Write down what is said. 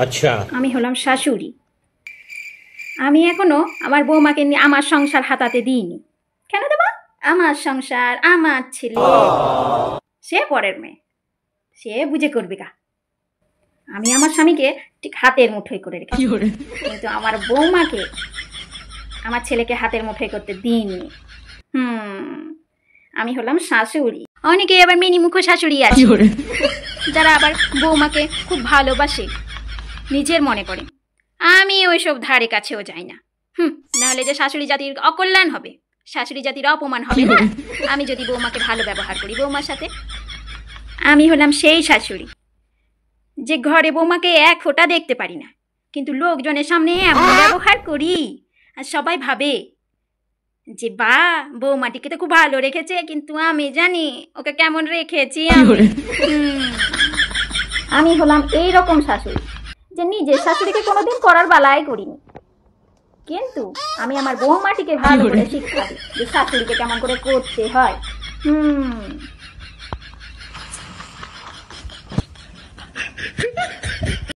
আচ্ছা, আমি হলাম শাশুড়ি। আমি এখনো আমার বৌমাকে নিয়ে আমার সংসার হাতাতে দিইনি। কেন দেবা? আমার সংসার, আমার ছেলে, সে পরের মেয়ে, সে বুঝে করবে কা। আমি আমার স্বামীকে ঠিক হাতের মুঠোয় করে রেখেছি, কিন্তু আমার বৌমাকে, আমার ছেলেকে হাতের মুঠোয় করতে দিইনি। আমি হলাম শাশুড়ি। অনেকে আবার মিনিমুখ শাশুড়ি আছে, যারা আবার বৌমাকে খুব ভালোবাসে, নিজের মনে করে। আমি ওইসব ধারে কাছেও যাই না। নাহলে যে শাশুড়ি জাতির অকল্যাণ হবে, শাশুড়ি জাতির অপমান হবে না আমি যদি বৌমাকে ভালো ব্যবহার করি বৌমার সাথে। আমি হলাম সেই শাশুড়ি যে ঘরে বৌমাকে এক ফোঁটা দেখতে পারি না, কিন্তু লোকজনের সামনে এমন ব্যবহার করি আর সবাই ভাবে যে বা বৌমাটিকে তো খুব ভালো রেখেছে, কিন্তু আমি জানি ওকে কেমন রেখেছি। আমি হলাম এইরকম শাশুড়ি যে নিজের শাশুড়িকে কোনোদিন করার বালাই করিনি, কিন্তু আমি আমার বৌমাটিকে ভালো করে শিক্ষা দিই যে শাশুড়িকে কেমন করে করতে হয়।